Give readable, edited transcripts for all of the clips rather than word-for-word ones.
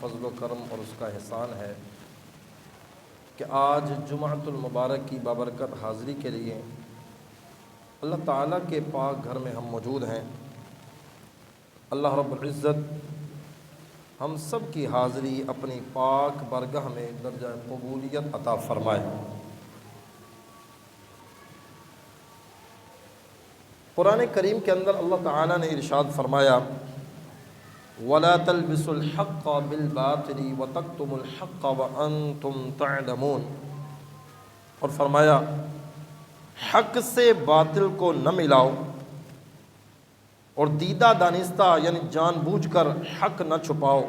فضل و کرم اور اس کا احسان ہے کہ آج جمعۃ المبارک کی بابرکت حاضری کے لیے اللہ تعالیٰ کے پاک گھر میں ہم موجود ہیں۔ اللہ رب العزت ہم سب کی حاضری اپنی پاک بارگاہ میں درجہ قبولیت عطا فرمائے۔ قرآن کریم کے اندر اللہ تعالیٰ نے ارشاد فرمایا وَلَا تَلْبِسُوا الْحَقَّ بِالْبَاطِلِ وَتَكْتُمُوا الْحَقَّ وَأَنْتُمْ تَعْلَمُونَ، اور فرمایا حق سے باطل کو نہ ملاؤ اور دیدہ دانستہ یعنی جان بوجھ کر حق نہ چھپاؤ۔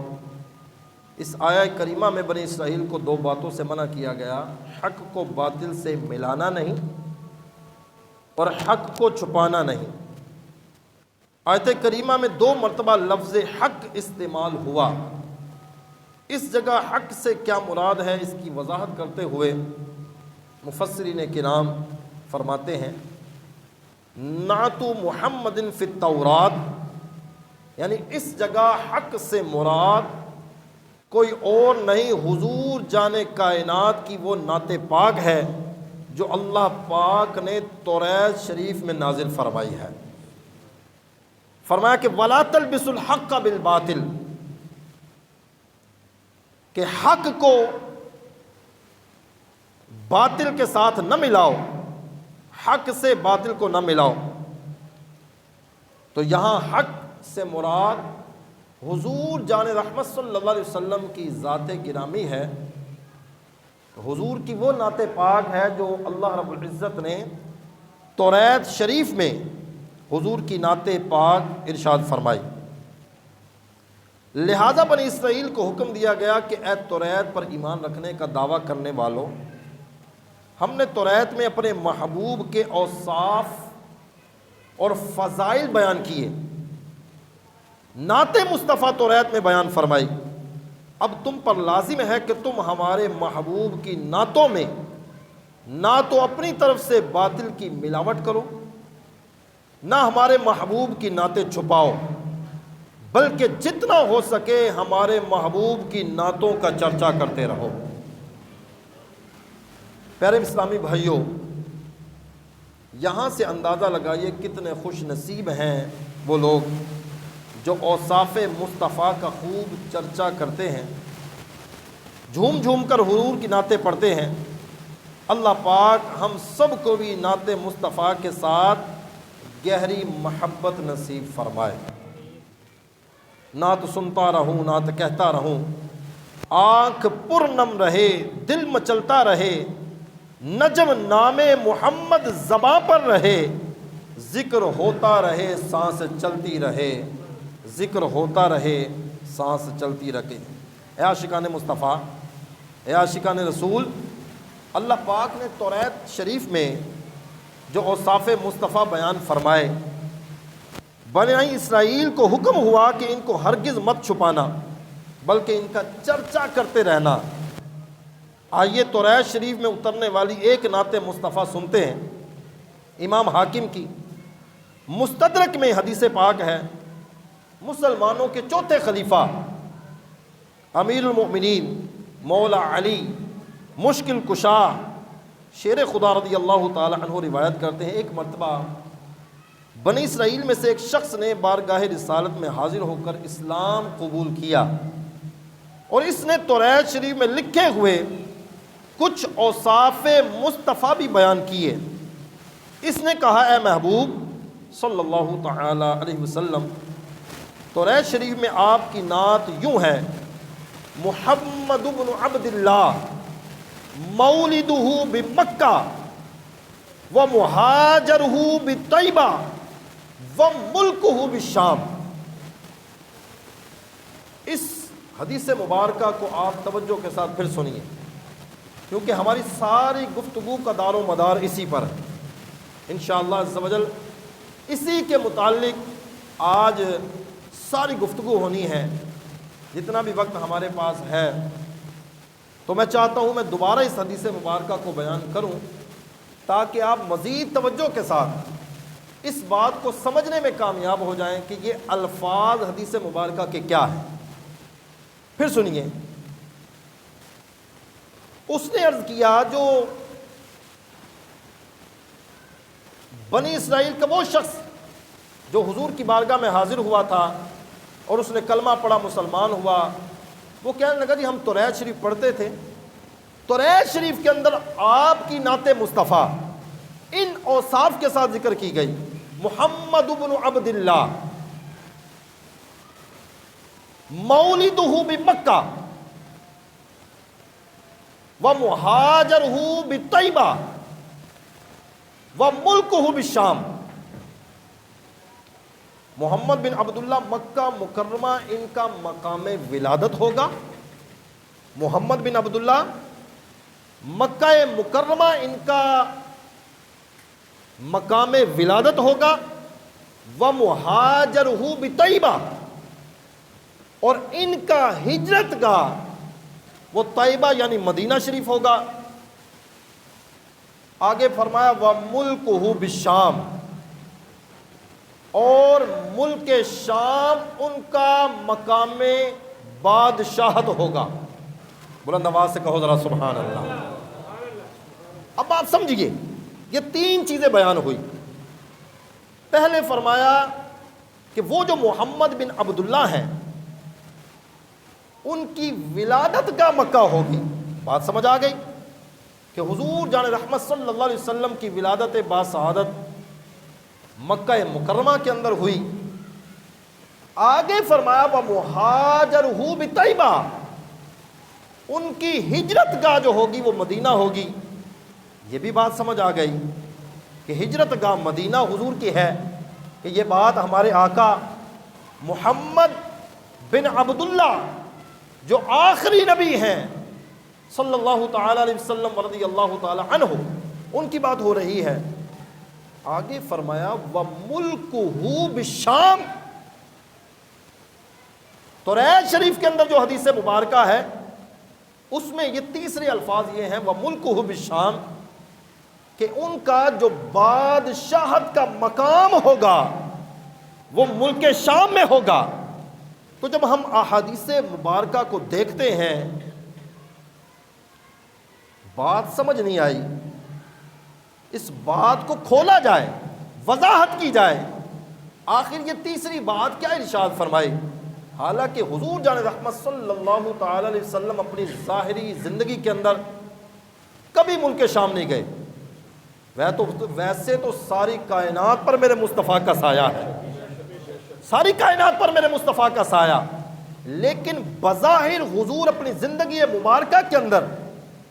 اس آیہ کریمہ میں بنی اسرائیل کو دو باتوں سے منع کیا گیا، حق کو باطل سے ملانا نہیں اور حق کو چھپانا نہیں۔ آیت کریمہ میں دو مرتبہ لفظ حق استعمال ہوا۔ اس جگہ حق سے کیا مراد ہے اس کی وضاحت کرتے ہوئے مفسرین کرام فرماتے ہیں نعت محمد فی التورات، یعنی اس جگہ حق سے مراد کوئی اور نہیں، حضور جان کائنات کی وہ نعت پاک ہے جو اللہ پاک نے توریت شریف میں نازل فرمائی ہے۔ فرمایا کہ وَلَا تَلْبِسُوا الْحَقَّ بِالْبَاطِلِ، کہ حق کو باطل کے ساتھ نہ ملاؤ، حق سے باطل کو نہ ملاؤ۔ تو یہاں حق سے مراد حضور جان رحمت صلی اللہ علیہ وسلم کی ذات گرامی ہے، حضور کی وہ نعت پاک ہے جو اللہ رب العزت نے توریت شریف میں حضور کی نعت پاک ارشاد فرمائی۔ لہذا بنی اسرائیل کو حکم دیا گیا کہ اے توریت پر ایمان رکھنے کا دعویٰ کرنے والوں، ہم نے توریت میں اپنے محبوب کے اوصاف اور فضائل بیان کیے، نعت مصطفیٰ توریت میں بیان فرمائی۔ اب تم پر لازم ہے کہ تم ہمارے محبوب کی نعتوں میں نہ تو اپنی طرف سے باطل کی ملاوٹ کرو، نہ ہمارے محبوب کی نعتیں چھپاؤ، بلکہ جتنا ہو سکے ہمارے محبوب کی نعتوں کا چرچا کرتے رہو۔ پیارے اسلامی بھائیوں، یہاں سے اندازہ لگائیے کتنے خوش نصیب ہیں وہ لوگ جو اوصاف مصطفیٰ کا خوب چرچا کرتے ہیں، جھوم جھوم کر حضور کی نعتیں پڑھتے ہیں۔ اللہ پاک ہم سب کو بھی نعت مصطفیٰ کے ساتھ گہری محبت نصیب فرمائے۔ نعت سنتا رہوں، نعت کہتا رہوں، آنکھ پرنم رہے، دل مچلتا رہے، نجم نام محمد زباں پر رہے، ذکر ہوتا رہے سانس چلتی رہے، ذکر ہوتا رہے سانس چلتی رہے۔ اے عاشقان مصطفیٰ، اے عاشقان رسول، اللہ پاک نے توریت شریف میں جو اوصاف مصطفیٰ بیان فرمائے، بنی اسرائیل کو حکم ہوا کہ ان کو ہرگز مت چھپانا بلکہ ان کا چرچا کرتے رہنا۔ آئیے توریت شریف میں اترنے والی ایک نعت مصطفیٰ سنتے ہیں، امام حاکم کی مستدرک میں حدیث پاک ہے، مسلمانوں کے چوتھے خلیفہ امیر المؤمنین مولا علی مشکل کشا شیر خدا رضی اللہ تعالی عنہ روایت کرتے ہیں، ایک مرتبہ بنی اسرائیل میں سے ایک شخص نے بارگاہ رسالت میں حاضر ہو کر اسلام قبول کیا، اور اس نے توریت شریف میں لکھے ہوئے کچھ اوصاف مصطفیٰ بھی بیان کیے۔ اس نے کہا اے محبوب صلی اللہ تعالی علیہ وسلم، توریت شریف میں آپ کی نعت یوں ہے، محمد بن عبد اللہ مولدہ بمکہ ومہاجرہ بطیبہ وملکہ بالشام۔ اس حدیث مبارکہ کو آپ توجہ کے ساتھ پھر سنیے، کیونکہ ہماری ساری گفتگو کا دار و مدار اسی پر ہے۔ انشاءاللہ عز و جل اسی کے متعلق آج ساری گفتگو ہونی ہے، جتنا بھی وقت ہمارے پاس ہے۔ تو میں چاہتا ہوں میں دوبارہ اس حدیث مبارکہ کو بیان کروں تاکہ آپ مزید توجہ کے ساتھ اس بات کو سمجھنے میں کامیاب ہو جائیں کہ یہ الفاظ حدیث مبارکہ کے کیا ہیں۔ پھر سنیے، اس نے عرض کیا جو بنی اسرائیل کا وہ شخص جو حضور کی بارگاہ میں حاضر ہوا تھا اور اس نے کلمہ پڑھا، مسلمان ہوا، وہ کہنے لگا جی ہم توریت شریف پڑھتے تھے، توریت شریف کے اندر آپ کی نعت مصطفیٰ ان اوصاف کے ساتھ ذکر کی گئی، محمد بن عبد اللہ مولدہ بمکہ ومہاجرہ بطیبہ وملکہ بالشام۔ محمد بن عبداللہ مکہ مکرمہ ان کا مقام ولادت ہوگا، محمد بن عبداللہ مکہ مکرمہ ان کا مقام ولادت ہوگا، ومہاجرہ بطیبہ اور ان کا ہجرت گاہ وہ طیبہ یعنی مدینہ شریف ہوگا۔ آگے فرمایا وَمُلْكُهُ بِالشام، اور ملک شام ان کا مقام بادشاہت ہوگا۔ بلند آواز سے کہو ذرا سبحان اللہ۔ اب آپ سمجھیے، یہ تین چیزیں بیان ہوئی۔ پہلے فرمایا کہ وہ جو محمد بن عبداللہ ہیں ان کی ولادت کا مکہ ہوگی، بات سمجھ آ گئی کہ حضور جان رحمت صلی اللہ علیہ وسلم کی ولادت باسعادت مکہ مکرمہ کے اندر ہوئی۔ آگے فرمایا وَمُحَاجَرُهُ بِطَیبَہ، ان کی ہجرت گاہ جو ہوگی وہ مدینہ ہوگی۔ یہ بھی بات سمجھ آ گئی کہ ہجرت گاہ مدینہ حضور کی ہے، کہ یہ بات ہمارے آقا محمد بن عبداللہ جو آخری نبی ہیں صلی اللہ تعالی علیہ وسلم رضی اللہ تعالی عنہ، ان کی بات ہو رہی ہے۔ آگے فرمایا وَمُلْكُهُ بِالشام، توریت شریف کے اندر جو حدیث مبارکہ ہے اس میں یہ تیسرے الفاظ یہ ہیں وَمُلْكُهُ بِالشام، کہ ان کا جو بادشاہت کا مقام ہوگا وہ ملک شام میں ہوگا۔ تو جب ہم احادیث مبارکہ کو دیکھتے ہیں بات سمجھ نہیں آئی، اس بات کو کھولا جائے، وضاحت کی جائے، آخر یہ تیسری بات کیا ارشاد فرمائی؟ حالانکہ حضور جان رحمت صلی اللہ تعالی علیہ وسلم اپنی ظاہری زندگی کے اندر کبھی ملک شام نہیں گئے، ویسے تو ساری کائنات پر میرے مصطفیٰ کا سایہ ہے، ساری کائنات پر میرے مصطفیٰ کا سایہ، لیکن بظاہر حضور اپنی زندگی مبارکہ کے اندر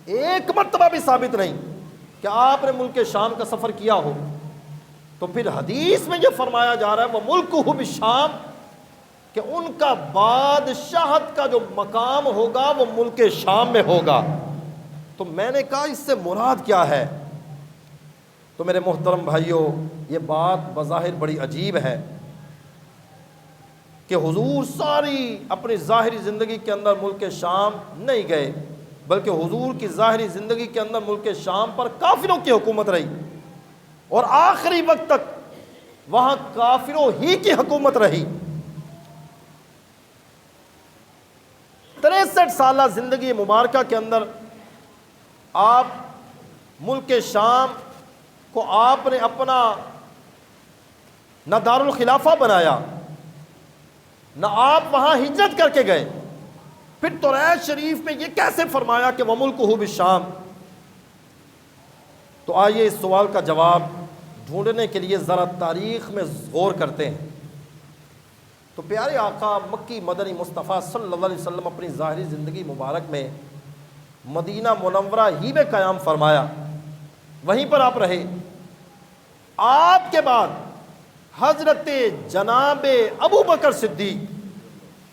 ایک مرتبہ بھی ثابت نہیں کہ آپ نے ملک شام کا سفر کیا ہو۔ تو پھر حدیث میں یہ فرمایا جا رہا ہے وَمُلْكُهُ بِالشام، کہ ان کا بادشاہت کا جو مقام ہوگا وہ ملک شام میں ہوگا۔ تو میں نے کہا اس سے مراد کیا ہے؟ تو میرے محترم بھائیوں، یہ بات بظاہر بڑی عجیب ہے کہ حضور ساری اپنی ظاہری زندگی کے اندر ملک شام نہیں گئے، بلکہ حضور کی ظاہری زندگی کے اندر ملک شام پر کافروں کی حکومت رہی، اور آخری وقت تک وہاں کافروں ہی کی حکومت رہی۔ 63 سالہ زندگی مبارکہ کے اندر آپ ملک شام کو آپ نے اپنا نہ دارالخلافہ بنایا، نہ آپ وہاں ہجرت کر کے گئے، پھر توریت شریف میں یہ کیسے فرمایا کہ وَمُلْكُهُ بِالشام؟ تو آئیے اس سوال کا جواب ڈھونڈنے کے لیے ذرا تاریخ میں غور کرتے ہیں۔ تو پیارے آقا مکی مدنی مصطفیٰ صلی اللہ علیہ وسلم اپنی ظاہری زندگی مبارک میں مدینہ منورہ ہی میں قیام فرمایا، وہیں پر آپ رہے۔ آپ کے بعد حضرت جناب ابو بکر صدیق،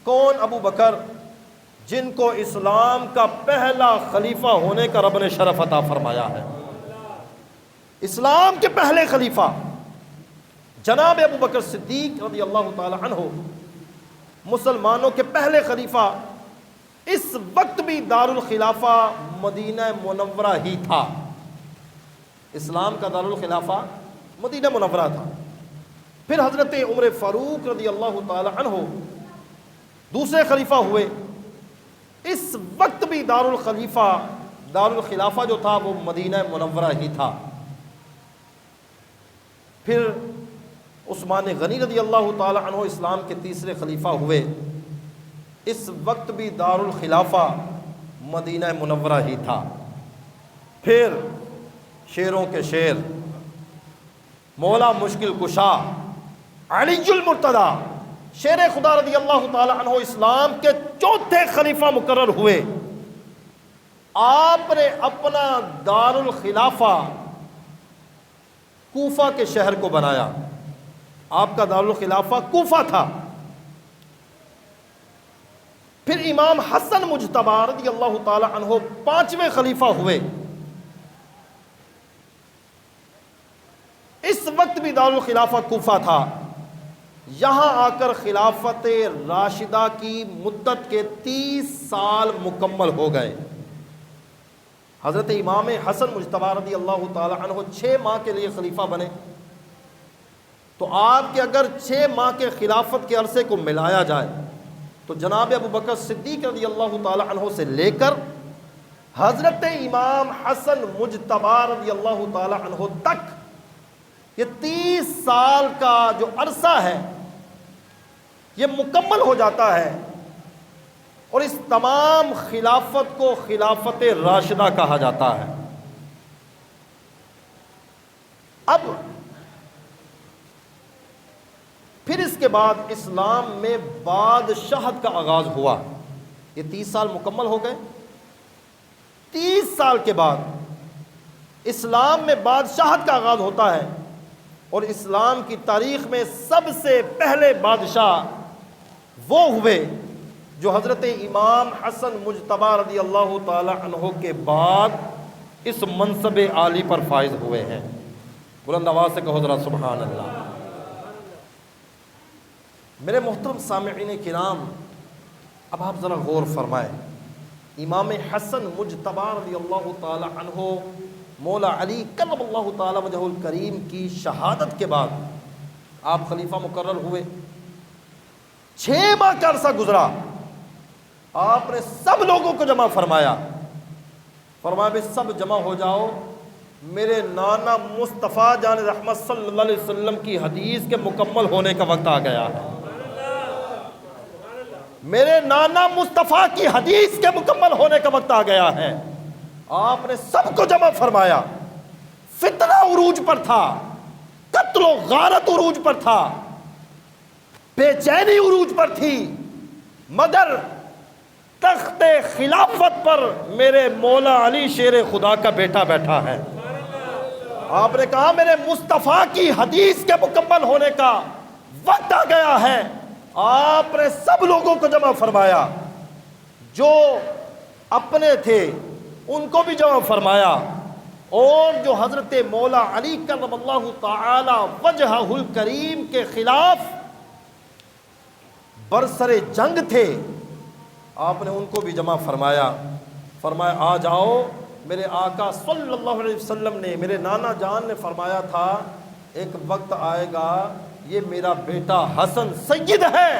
کون ابو بکر؟ جن کو اسلام کا پہلا خلیفہ ہونے کا رب نے شرف عطا فرمایا ہے، اسلام کے پہلے خلیفہ جناب ابو بکر صدیق رضی اللہ تعالی عنہ، مسلمانوں کے پہلے خلیفہ۔ اس وقت بھی دارالخلافہ مدینہ منورہ ہی تھا، اسلام کا دارالخلافہ مدینہ منورہ تھا۔ پھر حضرت عمر فاروق رضی اللہ تعالی عنہ دوسرے خلیفہ ہوئے، اس وقت بھی دارالخلافہ جو تھا وہ مدینہ منورہ ہی تھا۔ پھر عثمان غنی رضی اللہ تعالی عنہ اسلام کے تیسرے خلیفہ ہوئے، اس وقت بھی دارالخلافہ مدینہ منورہ ہی تھا۔ پھر شیروں کے شیر مولا مشکل کشا علی المرتضیٰ شیر خدا رضی اللہ تعالی عنہ اسلام کے چوتھے خلیفہ مقرر ہوئے۔ آپ نے اپنا دارالخلافہ کوفہ کے شہر کو بنایا، آپ کا دارالخلافہ کوفہ تھا۔ پھر امام حسن مجتبی رضی اللہ تعالی عنہ پانچویں خلیفہ ہوئے، اس وقت بھی دارالخلافہ کوفہ تھا۔ یہاں آ کر خلافت راشدہ کی مدت کے 30 سال مکمل ہو گئے۔ حضرت امام حسن مجتبی رضی اللہ تعالی عنہ 6 ماہ کے لیے خلیفہ بنے، تو آپ کے اگر 6 ماہ کے خلافت کے عرصے کو ملایا جائے تو جناب ابو بکر صدیق رضی اللہ تعالی عنہ سے لے کر حضرت امام حسن مجتبی رضی اللہ تعالی عنہ تک یہ 30 سال کا جو عرصہ ہے یہ مکمل ہو جاتا ہے، اور اس تمام خلافت کو خلافت راشدہ کہا جاتا ہے۔ اب پھر اس کے بعد اسلام میں بادشاہت کا آغاز ہوا۔ یہ 30 سال مکمل ہو گئے، 30 سال کے بعد اسلام میں بادشاہت کا آغاز ہوتا ہے، اور اسلام کی تاریخ میں سب سے پہلے بادشاہ وہ ہوئے جو حضرت امام حسن مجتبی رضی اللہ تعالی عنہ کے بعد اس منصب عالی پر فائز ہوئے ہیں۔ بلند آواز سے کہو ذرا سبحان اللہ۔ میرے محترم سامعین کرام، اب آپ ذرا غور فرمائیں، امام حسن مجتبی رضی اللہ تعالی عنہ مولا علی کرم اللہ تعالی وجہ الکریم کی شہادت کے بعد آپ خلیفہ مقرر ہوئے۔ 6 ماہ کا عرصہ گزرا، آپ نے سب لوگوں کو جمع فرمایا، فرمایا بھی سب جمع ہو جاؤ، میرے نانا مصطفیٰ جان رحمت صلی اللہ علیہ وسلم کی حدیث کے مکمل ہونے کا وقت آ گیا ہے۔ میرے نانا مصطفیٰ کی حدیث کے مکمل ہونے کا وقت آ گیا ہے۔ آپ نے سب کو جمع فرمایا۔ فتنہ عروج پر تھا، قتل و غارت عروج پر تھا، بے چینی عروج پر تھی، مگر تخت خلافت پر میرے مولا علی شیر خدا کا بیٹا بیٹھا ہے۔ آپ نے کہا میرے مصطفیٰ کی حدیث کے مکمل ہونے کا وقت آ گیا ہے۔ آپ نے سب لوگوں کو جمع فرمایا، جو اپنے تھے ان کو بھی جمع فرمایا، اور جو حضرت مولا علی کرم اللہ تعالی وجہہ الکریم کے خلاف برسر جنگ تھے، آپ نے ان کو بھی جمع فرمایا۔ فرمایا آ جاؤ، میرے آقا صلی اللہ علیہ وسلم نے، میرے نانا جان نے فرمایا تھا ایک وقت آئے گا یہ میرا بیٹا حسن سید ہے،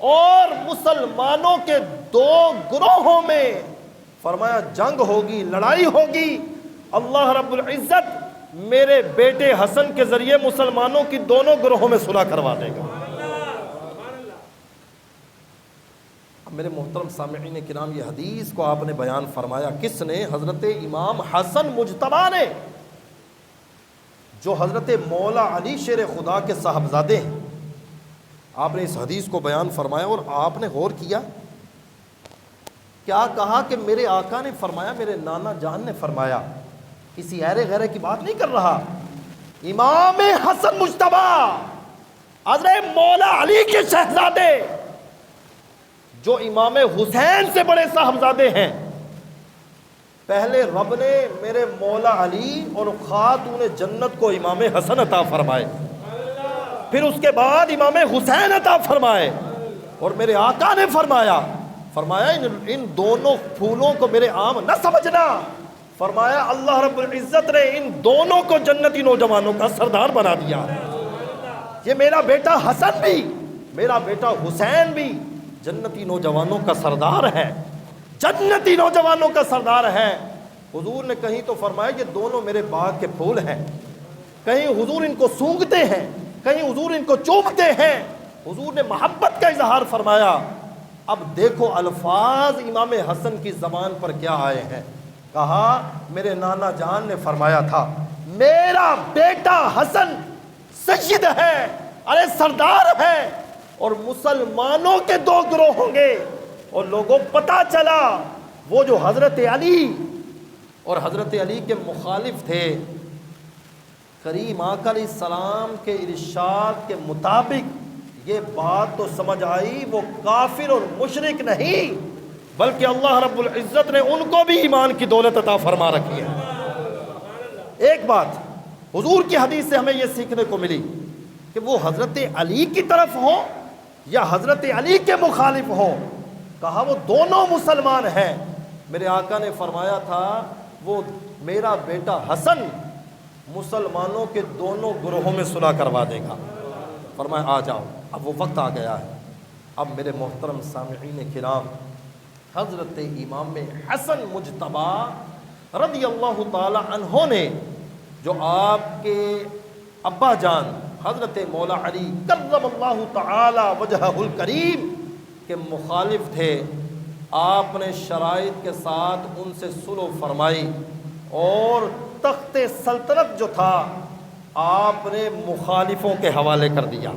اور مسلمانوں کے 2 گروہوں میں فرمایا جنگ ہوگی، لڑائی ہوگی، اللہ رب العزت میرے بیٹے حسن کے ذریعے مسلمانوں کی دونوں گروہوں میں صلح کروا دے گا۔ اب میرے محترم سامعین کرام، یہ حدیث کو آپ نے بیان فرمایا، کس نے؟ حضرت امام حسن مجتبی نے، جو حضرت مولا علی شیر خدا کے صاحبزادے ہیں۔ آپ نے اس حدیث کو بیان فرمایا، اور آپ نے غور کیا، کیا کہا کہ میرے آقا نے فرمایا، میرے نانا جان نے فرمایا، کسی ایرے غیرے کی بات نہیں کر رہا۔ امام حسن مجتبی حضرت مولا علی کے شہزادے، جو امام حسین سے بڑے صاحبزادے ہیں، پہلے رب نے میرے مولا علی اور خاتون جنت کو امام حسن عطا فرمائے، پھر اس کے بعد امام حسین عطا فرمائے، اور میرے آقا نے فرمایا ان دونوں پھولوں کو میرے عام نہ سمجھنا، فرمایا اللہ رب العزت نے ان دونوں کو جنتی نوجوانوں کا سردار بنا دیا۔ یہ میرا بیٹا حسن بھی، میرا بیٹا حسین بھی جنتی نوجوانوں کا سردار ہے، جنتی نوجوانوں کا سردار ہے۔ حضور نے کہیں تو فرمایا یہ دونوں میرے باغ کے پھول ہیں، کہیں حضور ان کو سونگھتے ہیں، کہیں حضور ان کو چومتے ہیں، حضور نے محبت کا اظہار فرمایا۔ اب دیکھو الفاظ امام حسن کی زبان پر کیا آئے ہیں۔ کہا میرے نانا جان نے فرمایا تھا میرا بیٹا حسن سید ہے، ارے سردار ہے، اور مسلمانوں کے دو گروہ ہوں گے۔ اور لوگوں پتہ چلا وہ جو حضرت علی اور حضرت علی کے مخالف تھے، کریم آقا علیہ السلام کے ارشاد کے مطابق یہ بات تو سمجھ آئی وہ کافر اور مشرک نہیں، بلکہ اللہ رب العزت نے ان کو بھی ایمان کی دولت عطا فرما رکھی ہے۔ ایک بات حضور کی حدیث سے ہمیں یہ سیکھنے کو ملی کہ وہ حضرت علی کی طرف ہو یا حضرت علی کے مخالف ہو، کہا وہ دونوں مسلمان ہیں۔ میرے آقا نے فرمایا تھا وہ میرا بیٹا حسن مسلمانوں کے دونوں گروہوں میں صلح کروا دے گا۔ فرمایا آ جاؤ، اب وہ وقت آ گیا ہے۔ اب میرے محترم سامعین کرام، حضرت امام حسن مجتبی رضی اللہ تعالی عنہ نے جو آپ کے ابا جان حضرت مولا علی کرم اللہ تعالی وجہہ الکریم کے مخالف تھے، آپ نے شرائط کے ساتھ ان سے صلح فرمائی اور تخت سلطنت جو تھا آپ نے مخالفوں کے حوالے کر دیا۔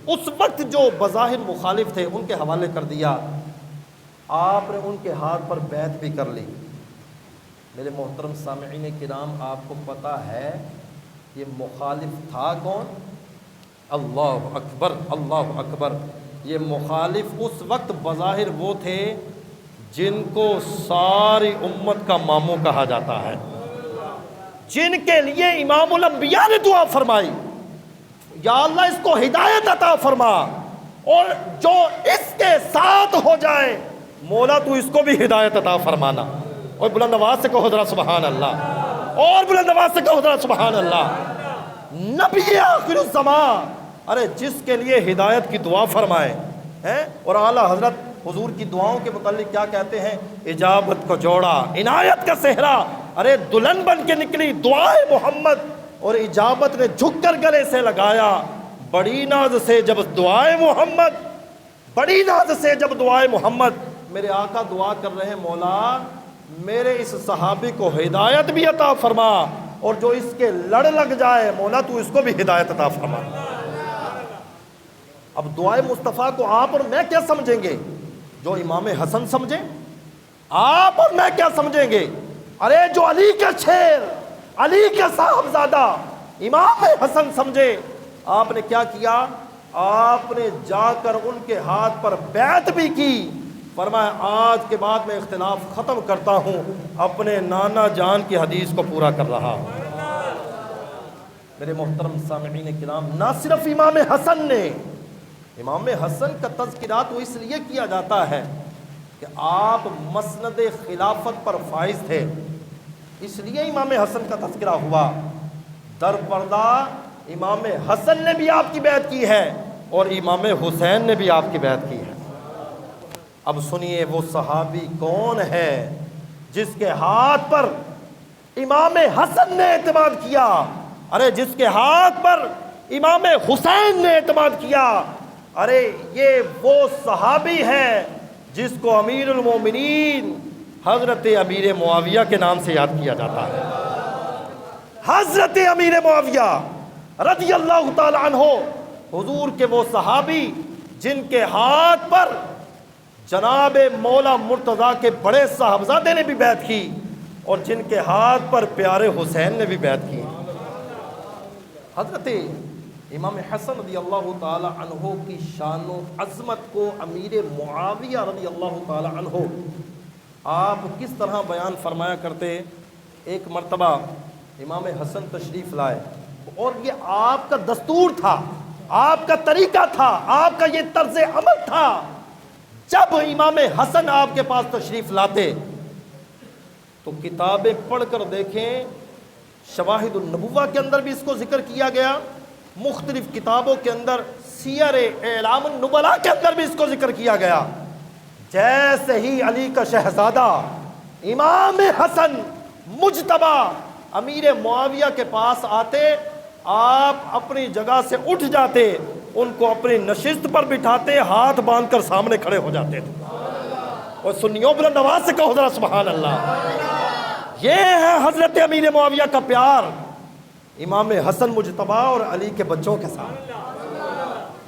اس وقت جو بظاہر مخالف تھے ان کے حوالے کر دیا، آپ نے ان کے ہاتھ پر بیعت بھی کر لی۔ میرے محترم سامعین کرام، آپ کو پتہ ہے یہ مخالف تھا کون؟ اللہ اکبر، اللہ اکبر۔ یہ مخالف اس وقت بظاہر وہ تھے جن کو ساری امت کا ماموں کہا جاتا ہے، جن کے لیے امام الانبیاء نے دعا فرمائی یا اللہ اس کو ہدایت عطا فرما، اور جو اس کے ساتھ ہو جائے مولا تو اس کو بھی ہدایت عطا فرمانا۔ اور بلند آواز سے کہو ذرا سبحان اللہ، اور بلند آواز سے کہو ذرا سبحان اللہ۔ نبی آخر الزمان، ارے جس کے لیے ہدایت کی دعا فرمائے ہیں، اور اعلیٰ حضرت حضور کی دعاؤں کے متعلق کیا کہتے ہیں؟ اجابت کو جوڑا عنایت کا صحرا، ارے دلہن بن کے نکلی دعائے محمد، اور اجابت نے جھک کر گلے سے لگایا بڑی ناز سے جب دعائے محمد، بڑی ناز سے جب دعائے محمد۔ میرے آقا دعا کر رہے ہیں مولا میرے اس صحابی کو ہدایت بھی عطا فرما، اور جو اس کے لڑ لگ جائے مولا تو اس کو بھی ہدایت عطا فرما۔ اب دعائے مصطفیٰ کو آپ اور میں کیا سمجھیں گے؟ جو امام حسن سمجھیں؟ آپ اور میں کیا سمجھیں گے؟ ارے جو علی کے شیر، علی کے صاحبزادہ امام حسن سمجھے۔ آپ نے کیا کیا؟ آپ نے جا کر ان کے ہاتھ پر بیعت بھی کی، فرمایا آج کے بعد میں اختلاف ختم کرتا ہوں، اپنے نانا جان کی حدیث کو پورا کر رہا ہوں۔ میرے محترم سامعین کرام، نہ صرف امام حسن نے، امام حسن کا تذکرہ تو اس لیے کیا جاتا ہے کہ آپ مسند خلافت پر فائز تھے، اس لیے امام حسن کا تذکرہ ہوا۔ در پردہ امام حسن نے بھی آپ کی بیعت کی ہے اور امام حسین نے بھی آپ کی بیعت کی ہے۔ اب سنیے وہ صحابی کون ہے جس کے ہاتھ پر امام حسن نے اعتماد کیا، ارے جس کے ہاتھ پر امام حسین نے اعتماد کیا۔ ارے یہ وہ صحابی ہے جس کو امیر المومنین حضرت امیر معاویہ کے نام سے یاد کیا جاتا ہے۔ حضرت امیر معاویہ رضی اللہ تعالی عنہ، حضور کے وہ صحابی جن کے ہاتھ پر جناب مولا مرتضیٰ کے بڑے صاحبزادے نے بھی بیعت کی، اور جن کے ہاتھ پر پیارے حسین نے بھی بیعت کی۔ حضرت امام حسن رضی اللہ تعالی عنہ کی شان و عظمت کو امیر معاویہ رضی اللہ تعالی عنہ آپ کس طرح بیان فرمایا کرتے؟ ایک مرتبہ امام حسن تشریف لائے، اور یہ آپ کا دستور تھا، آپ کا طریقہ تھا، آپ کا یہ طرز عمل تھا، جب امام حسن آپ کے پاس تشریف لاتے تو کتابیں پڑھ کر دیکھیں، شواہد النبوہ کے اندر بھی اس کو ذکر کیا گیا، مختلف کتابوں کے اندر، سیر اعلام النبلاء کے اندر بھی اس کو ذکر کیا گیا۔ جیسے ہی علی کا شہزادہ امام حسن مجتبی امیر معاویہ کے پاس آتے، آپ اپنی جگہ سے اٹھ جاتے، ان کو اپنی نشست پر بٹھاتے، ہاتھ باندھ کر سامنے کھڑے ہو جاتے تھے۔ اور سنیوں بلند آواز سے کہو ذرا سبحان اللہ۔ یہ ہے حضرت امیر معاویہ کا پیار امام حسن مجتبی اور علی کے بچوں کے ساتھ۔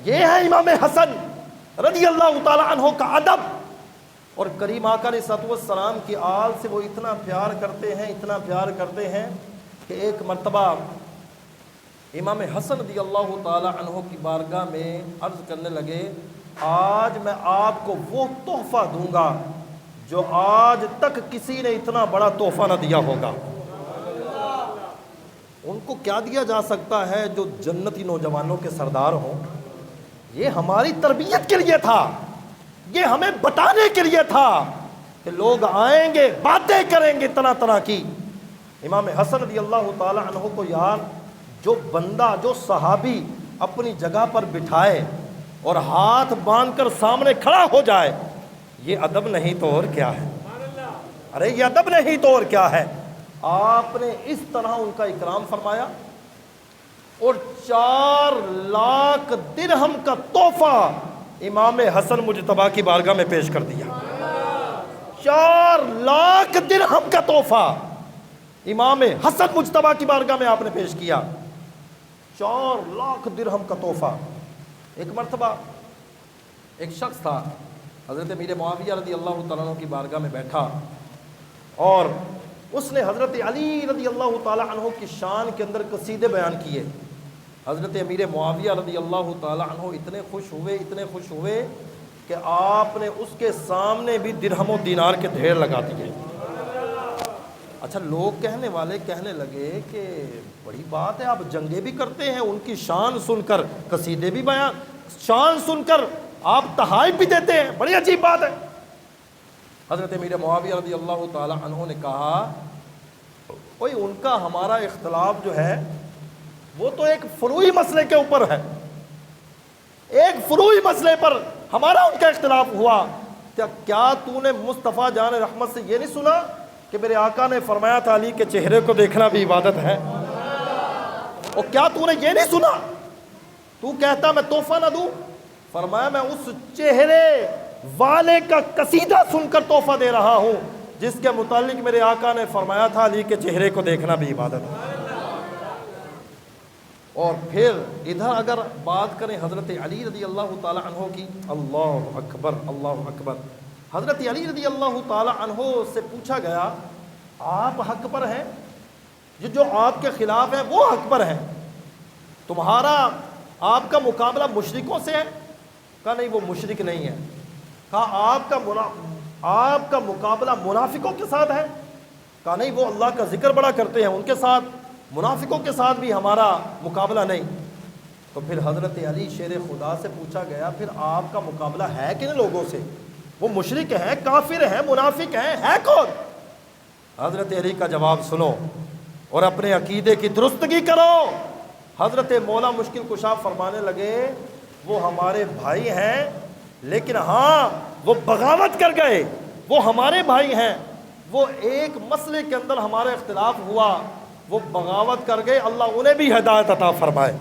یہ ہے امام حسن رضی اللہ تعالی عنہ کا ادب۔ اور کریم آقا علیہ السلام کی آل سے وہ اتنا پیار کرتے ہیں، اتنا پیار کرتے ہیں کہ ایک مرتبہ امام حسن رضی اللہ تعالی عنہ کی بارگاہ میں عرض کرنے لگے، آج میں آپ کو وہ تحفہ دوں گا جو آج تک کسی نے اتنا بڑا تحفہ نہ دیا ہوگا۔ ان کو کیا دیا جا سکتا ہے جو جنتی نوجوانوں کے سردار ہوں؟ یہ ہماری تربیت کے لیے تھا، یہ ہمیں بتانے کے لیے تھا کہ لوگ آئیں گے، باتیں کریں گے طرح طرح کی۔ امام حسن رضی اللہ تعالی عنہ کو یار جو بندہ، جو صحابی اپنی جگہ پر بٹھائے اور ہاتھ باندھ کر سامنے کھڑا ہو جائے، یہ ادب نہیں تو اور کیا ہے؟ ارے یہ ادب نہیں تو اور کیا ہے؟ آپ نے اس طرح ان کا اکرام فرمایا اور 4 لاکھ درہم کا تحفہ امام حسن مجتبی کی بارگاہ میں پیش کر دیا۔ 4 لاکھ درہم کا تحفہ امام حسن مجتبی کی بارگاہ میں آپ نے پیش کیا۔ 4 لاکھ درہم کا تحفہ۔ ایک مرتبہ ایک شخص تھا، حضرت امیر معاویہ رضی اللہ تعالیٰ عنہ کی بارگاہ میں بیٹھا اور اس نے حضرت علی رضی اللہ تعالیٰ عنہ کی شان کے اندر قصیدے بیان کیے۔ حضرت امیر معاویہ رضی اللہ تعالیٰ عنہ اتنے خوش ہوئے کہ آپ نے اس کے سامنے بھی درہم و دینار کے ڈھیر لگا دیے۔ اچھا، لوگ کہنے لگے کہ بڑی بات ہے، آپ جنگیں بھی کرتے ہیں، ان کی شان سن کر قصیدے بھی بیان، شان سن کر آپ تحائف بھی دیتے ہیں، بڑی عجیب بات ہے۔ حضرت امیر معاویہ رضی اللہ تعالی عنہ نے کہا، کوئی ان کا ہمارا اختلاف جو ہے وہ تو ایک فروعی مسئلے کے اوپر ہے، ایک فروعی مسئلے پر ہمارا ان کا اختلاف ہوا، کیا تو نے مصطفیٰ جان رحمت سے یہ نہیں سنا کہ میرے آقا نے فرمایا تھا علی کے چہرے کو دیکھنا بھی عبادت ہے؟ اور کیا تو نے یہ نہیں سنا؟ تو کہتا میں تحفہ نہ دوں؟ فرمایا میں اس چہرے والے کا قصیدہ سن کر تحفہ دے رہا ہوں جس کے متعلق میرے آقا نے فرمایا تھا علی کے چہرے کو دیکھنا بھی عبادت ہے۔ اور پھر ادھر اگر بات کریں حضرت علی رضی اللہ تعالی عنہ کی، اللہ اکبر اللہ اکبر، حضرت علی رضی اللہ تعالی عنہ سے پوچھا گیا، آپ حق پر ہیں، یہ جو آپ کے خلاف ہے وہ حق پر ہیں، تمہارا آپ کا مقابلہ مشرکوں سے ہے؟ کہا نہیں، وہ مشرک نہیں ہے۔ کہا آپ کا مقابلہ منافقوں کے ساتھ ہے؟ کہا نہیں، وہ اللہ کا ذکر بڑا کرتے ہیں، ان کے ساتھ، منافقوں کے ساتھ بھی ہمارا مقابلہ نہیں۔ تو پھر حضرت علی شیر خدا سے پوچھا گیا، پھر آپ کا مقابلہ ہے کن لوگوں سے؟ وہ مشرک ہیں، کافر ہیں، منافق ہیں، ہے کون؟ حضرت علی کا جواب سنو اور اپنے عقیدے کی درستگی کرو۔ حضرت مولا مشکل کشا فرمانے لگے، وہ ہمارے بھائی ہیں، لیکن ہاں وہ بغاوت کر گئے، وہ ہمارے بھائی ہیں، وہ ایک مسئلے کے اندر ہمارا اختلاف ہوا، وہ بغاوت کر گئے، اللہ انہیں بھی ہدایت عطا فرمائے۔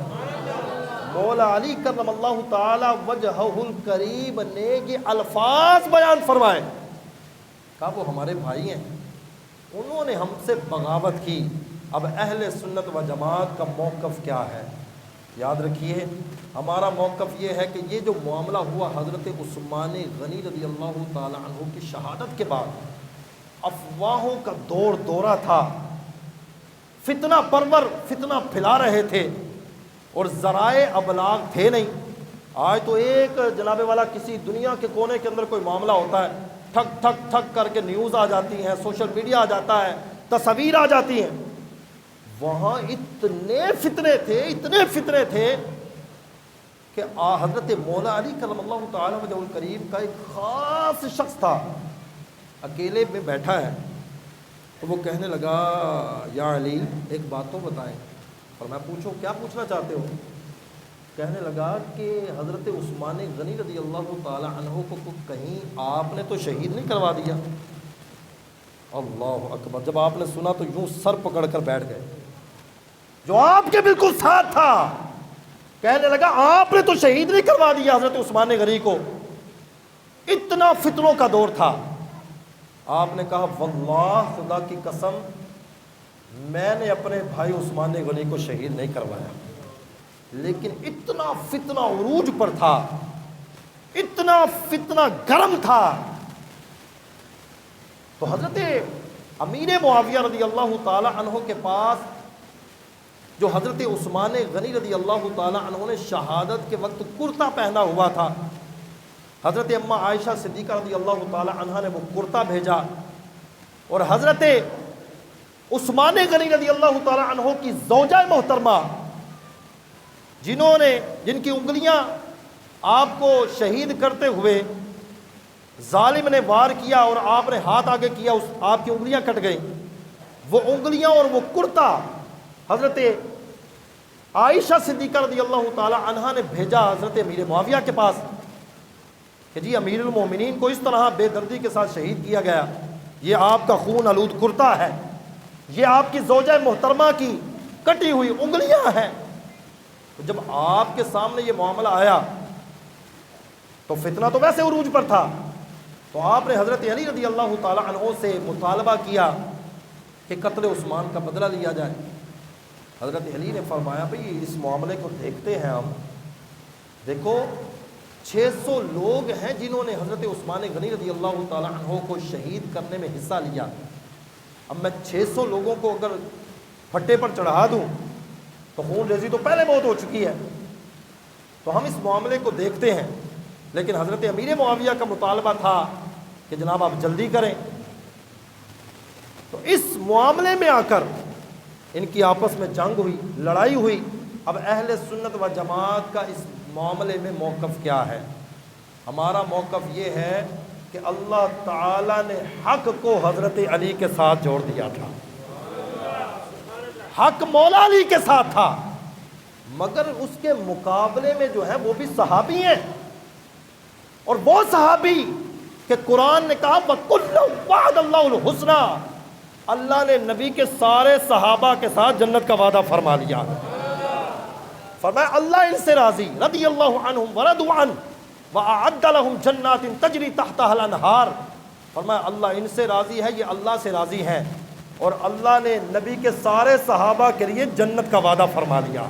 مولا علی کرم اللہ تعالی وجہہ الکریم نے یہ الفاظ بیان فرمائے، کہا وہ ہمارے بھائی ہیں، انہوں نے ہم سے بغاوت کی، اب اہل سنت و جماعت کا موقف کیا ہے؟ یاد رکھیے، ہمارا موقف یہ ہے کہ یہ جو معاملہ ہوا حضرت عثمان غنی رضی اللہ تعالی عنہ کی شہادت کے بعد، افواہوں کا دورہ تھا، فتنہ پرور فتنہ پھیلا رہے تھے اور ذرائع ابلاغ تھے نہیں۔ آج تو ایک جناب والا کسی دنیا کے کونے کے اندر کوئی معاملہ ہوتا ہے، ٹھک ٹھک ٹھک کر کے نیوز آ جاتی ہیں، سوشل میڈیا آ جاتا ہے، تصاویر آ جاتی ہیں۔ وہاں اتنے فتنے تھے کہ حضرت مولا علی کرم اللہ تعالی وجہ الکریم کا ایک خاص شخص تھا، اکیلے میں بیٹھا ہے، تو وہ کہنے لگا، یا علی ایک بات تو بتائیں۔ اور میں پوچھو، کیا پوچھنا چاہتے ہو؟ کہنے لگا کہ حضرت عثمان غنی رضی اللہ تعالی عنہ کو کہیں آپ نے تو شہید نہیں کروا دیا؟ اللہ اکبر! جب آپ نے سنا تو یوں سر پکڑ کر بیٹھ گئے، جو آپ کے بالکل ساتھ تھا، کہنے لگا آپ نے تو شہید نہیں کروا دیا حضرت عثمان غنی کو؟ اتنا فتنوں کا دور تھا۔ آپ نے کہا واللہ خدا کی قسم میں نے اپنے بھائی عثمان غنی کو شہید نہیں کروایا، لیکن اتنا فتنہ عروج پر تھا، اتنا فتنہ گرم تھا، تو حضرت امیر معاویہ رضی اللہ تعالی عنہ کے پاس جو حضرت عثمان غنی رضی اللہ تعالی عنہ نے شہادت کے وقت کرتا پہنا ہوا تھا، حضرت اماں عائشہ صدیقہ رضی اللہ تعالی عنہ نے وہ کرتا بھیجا، اور حضرت عثمان غنی رضی اللہ تعالی عنہ کی زوجہ محترمہ جن کی انگلیاں آپ کو شہید کرتے ہوئے ظالم نے وار کیا اور آپ نے ہاتھ آگے کیا، آپ کی انگلیاں کٹ گئیں، وہ انگلیاں اور وہ کرتا حضرت عائشہ صدیقہ رضی اللہ تعالی عنہا نے بھیجا حضرت امیر معاویہ کے پاس کہ جی امیر المومنین کو اس طرح بے دردی کے ساتھ شہید کیا گیا، یہ آپ کا خون آلود کرتا ہے، یہ آپ کی زوجہ محترمہ کی کٹی ہوئی انگلیاں ہیں۔ تو جب آپ کے سامنے یہ معاملہ آیا تو فتنہ تو ویسے عروج پر تھا، تو آپ نے حضرت علی رضی اللہ تعالی عنہ سے مطالبہ کیا کہ قتل عثمان کا بدلہ لیا جائے۔ حضرت علی نے فرمایا بھئی اس معاملے کو دیکھتے ہیں ہم، دیکھو 600 لوگ ہیں جنہوں نے حضرت عثمان غنی رضی اللہ تعالی عنہ کو شہید کرنے میں حصہ لیا، اب میں 600 لوگوں کو اگر پھٹے پر چڑھا دوں تو خون ریزی تو پہلے بہت ہو چکی ہے، تو ہم اس معاملے کو دیکھتے ہیں۔ لیکن حضرت امیر معاویہ کا مطالبہ تھا کہ جناب آپ جلدی کریں، تو اس معاملے میں آ کر ان کی آپس میں جنگ ہوئی، لڑائی ہوئی۔ اب اہل سنت و جماعت کا اس معاملے میں موقف کیا ہے؟ ہمارا موقف یہ ہے کہ اللہ تعالیٰ نے حق کو حضرت علی کے ساتھ جوڑ دیا تھا، حق مولا علی کے ساتھ تھا، مگر اس کے مقابلے میں جو ہے وہ بھی صحابی ہیں، اور وہ صحابی کہ قرآن نے کہا وَكُلًّا وَعَدَ اللَّهُ الْحُسْنَىٰ، اللہ نے نبی کے سارے صحابہ کے ساتھ جنت کا وعدہ فرما لیا، فرمایا اللہ ان سے راضی، رضی اللہ عنہم ورضوا عنہ وَأَعَدَّ لَهُمْ جَنَّاتٍ تَجْرِي تَحْتَهَا الْأَنْهَارُ، فرمایا اللہ ان سے راضی ہے، یہ اللہ سے راضی ہیں، اور اللہ نے نبی کے سارے صحابہ کے لیے جنت کا وعدہ فرما لیا۔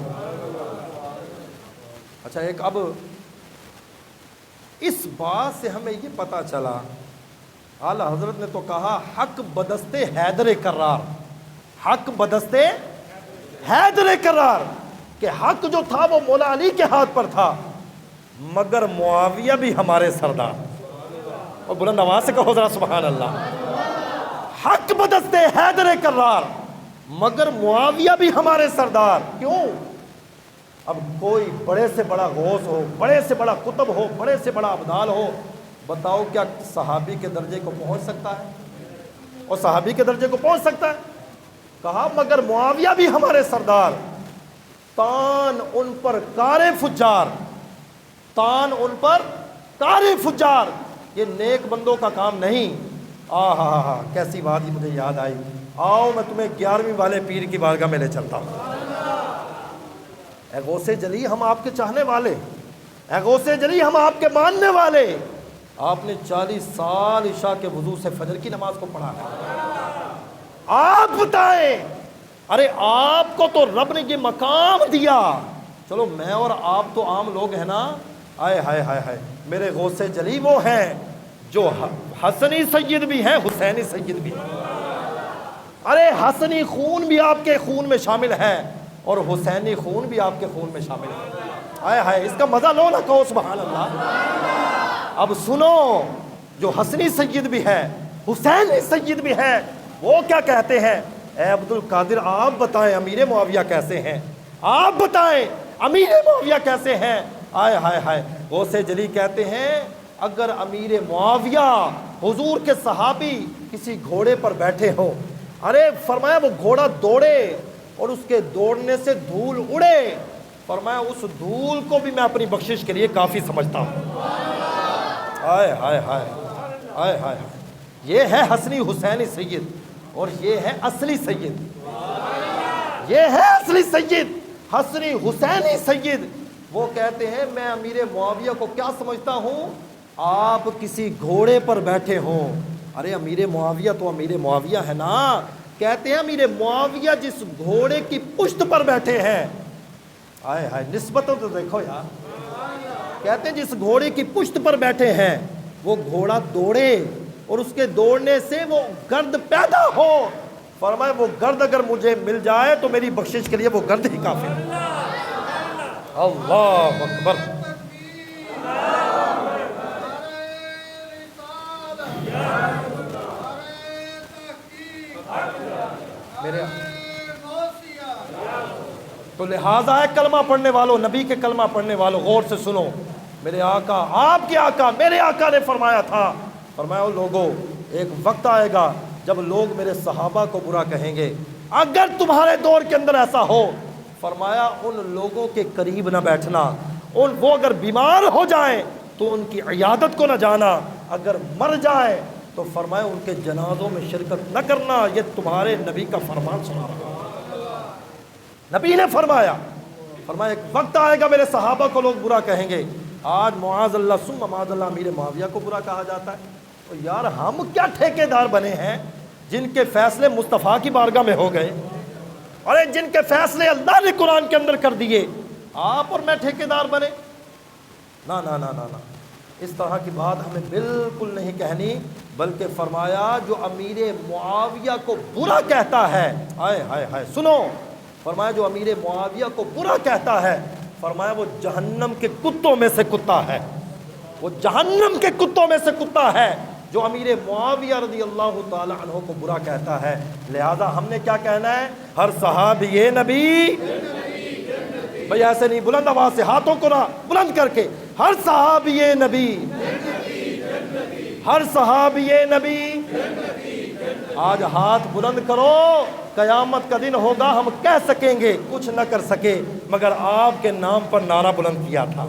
اچھا، ایک اب اس بات سے ہمیں یہ پتہ چلا، اعلی حضرت نے تو کہا حق بدستے حیدر کرار، حق بدستے حیدر کرار، کہ حق جو تھا وہ مولا علی کے ہاتھ پر تھا، مگر معاویہ بھی ہمارے سردار، اور بلند آواز سے کہو ذرا سبحان اللہ، حق بدستے حیدر کرار مگر معاویہ بھی ہمارے سردار۔ کیوں؟ اب کوئی بڑے سے بڑا غوث ہو، بڑے سے بڑا قطب ہو، بڑے سے بڑا ابدال ہو، بتاؤ کیا صحابی کے درجے کو پہنچ سکتا ہے؟ اور صحابی کے درجے کو پہنچ سکتا ہے؟ کہا مگر معاویہ بھی ہمارے سردار، تان ان پر کار فجار، تان ان پر کار فجار، یہ نیک بندوں کا کام نہیں۔ آہا کیسی بات ہی مجھے یاد آئی، آؤ میں تمہیں 11ویں والے پیر کی بارگاہ میں لے چلتا ہوں۔ اے غوث جلی ہم آپ کے چاہنے والے، اے غوث جلی ہم آپ کے ماننے والے، آپ نے 40 سال عشاء کے وضو سے فجر کی نماز کو پڑھا ہے، آپ بتائیں، ارے آپ کو تو رب نے یہ مقام دیا، چلو میں اور آپ تو عام لوگ ہیں نا، آئے ہائے ہائے ہائے، میرے غوث جلی وہ ہیں جو حسنی سید بھی ہیں، حسینی سید بھی ہیں، ارے حسنی خون بھی آپ کے خون میں شامل ہے اور حسینی خون بھی آپ کے خون میں شامل ہے، آئے ہائے، اس کا مزہ لو نہ، کہو سبحان اللہ۔ اب سنو، جو حسنی سید بھی ہے، حسینی سید بھی ہے، وہ کیا کہتے ہیں؟ اے عبد القادر آپ بتائیں امیر معاویہ کیسے ہیں، آپ بتائیں امیر معاویہ کیسے ہیں؟ آئے ہائے ہائے، غوث جلی کہتے ہیں اگر امیر معاویہ حضور کے صحابی کسی گھوڑے پر بیٹھے ہو، ارے فرمایا وہ گھوڑا دوڑے اور اس کے دوڑنے سے دھول اڑے فرمایا اس دھول کو بھی میں اپنی بخشش کے لیے کافی سمجھتا ہوں۔ ہائے ہائے ہائے ہائے ہائے، یہ ہے حسنی حسینی سید، اور یہ ہے اصلی سید، یہ ہے اصلی سید، حسنی حسینی سید۔ وہ کہتے ہیں میں امیر معاویہ کو کیا سمجھتا ہوں، آپ کسی گھوڑے پر بیٹھے ہوں۔ ارے امیر معاویہ تو امیر معاویہ ہے نا، کہتے ہیں امیر معاویہ جس گھوڑے کی پشت پر بیٹھے ہیں، ہائے ہائے نسبتوں تو دیکھو یار، کہتے ہیں جس گھوڑے کی پشت پر بیٹھے ہیں وہ گھوڑا دوڑے اور اس کے دوڑنے سے وہ گرد پیدا ہو، فرمایا وہ گرد اگر مجھے مل جائے تو میری بخشش کے لیے وہ گرد ہی کافی ہے۔ اللہ اکبر۔ میرے تو لہٰذا ہے کلمہ پڑھنے والوں، نبی کے کلمہ پڑھنے والوں، غور سے سنو، میرے آقا، آپ کے آقا، میرے آقا نے فرمایا تھا، فرمایا لوگوں ایک وقت آئے گا جب لوگ میرے صحابہ کو برا کہیں گے، اگر تمہارے دور کے اندر ایسا ہو، فرمایا ان لوگوں کے قریب نہ بیٹھنا، وہ اگر بیمار ہو جائیں تو ان کی عیادت کو نہ جانا، اگر مر جائے تو فرمایا ان کے جنازوں میں شرکت نہ کرنا، یہ تمہارے نبی کا فرمان سنا رہا۔ نبی نے فرمایا ایک وقت آئے گا میرے صحابہ کو لوگ برا کہیں گے، آج معاذ اللہ ثم معاذ اللہ امیر معاویہ کو برا کہا جاتا ہے، تو یار ہم کیا ٹھیکیدار بنے ہیں جن کے فیصلے مصطفیٰ کی بارگاہ میں ہو گئے، اور جن کے فیصلے اللہ نے قرآن کے اندر کر دیے، آپ اور میں ٹھیکیدار بنے؟ نا نا نا نا نا، اس طرح کی بات ہمیں بالکل نہیں کہنی، بلکہ فرمایا جو امیر معاویہ کو برا کہتا ہے، ہائے ہائے ہائے سنو، فرمایا جو امیر معاویہ کو برا کہتا ہے، فرمایا وہ جہنم کے کتوں میں سے کتا ہے، وہ جہنم کے کتوں میں سے کتا ہے جو امیر معاویہ رضی اللہ تعالی عنہ کو برا کہتا ہے۔ لہذا ہم نے کیا کہنا ہے، ہر صحابی نبی، بھئی ایسے نہیں، بلند آواز سے، ہاتھوں کو نہ بلند کر کے، ہر صحابی نبی، ہر صحابی نبی، آج ہاتھ بلند کرو، قیامت کا دن ہوگا ہم کہہ سکیں گے، کچھ نہ کر سکے مگر آپ کے نام پر نعرہ بلند کیا تھا۔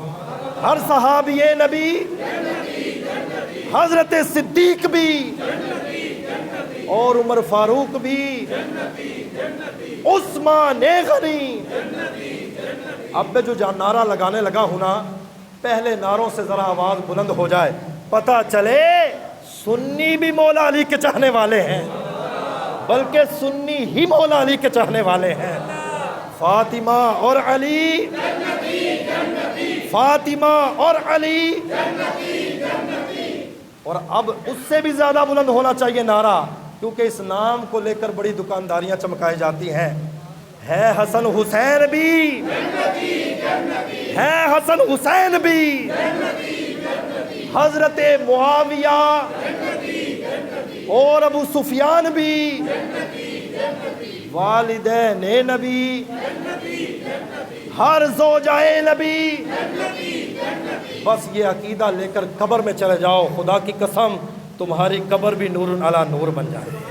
ہر صحابی نبی، حضرت صدیق بھی اور عمر فاروق بھی، عثمان غنی، اب میں جو نعرہ لگانے لگا ہوں نا، پہلے نعروں سے ذرا آواز بلند ہو جائے، پتہ چلے سنی بھی مولا علی کے چاہنے والے ہیں، بلکہ سنی ہی مولا علی کے چاہنے والے ہیں۔ فاطمہ اور علی، فاطمہ اور علی، اور اب اس سے بھی زیادہ بلند ہونا چاہیے نعرہ، کیونکہ اس نام کو لے کر بڑی دکانداریاں چمکائی جاتی ہیں۔ ہے حسن حسین بھی، ہے حسن حسین بھی، حضرت معاویہ اور ابو سفیان بھی، والدین نبی، ہر زوجائے نبی، بس یہ عقیدہ لے کر قبر میں چلے جاؤ، خدا کی قسم تمہاری قبر بھی نور علی نور بن جائے۔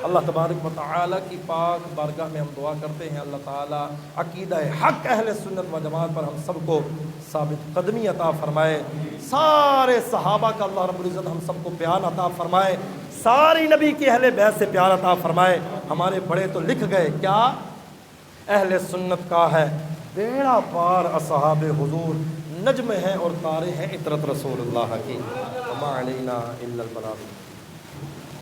اللہ تبارک و تعالیٰ کی پاک بارگاہ میں ہم دعا کرتے ہیں، اللہ تعالیٰ عقیدہ حق اہل سنت و جماعت پر ہم سب کو ثابت قدمی عطا فرمائے، سارے صحابہ کا اللہ رب العزت ہم سب کو پیار عطا فرمائے، ساری نبی کی اہل بیت سے پیار عطا فرمائے۔ ہمارے بڑے تو لکھ گئے کیا، اہل سنت کا ہے بیڑا پار اصحاب حضور، نجم ہیں اور تارے ہیں عطرت رسول اللہ کی، وما علینا الا البلاغ۔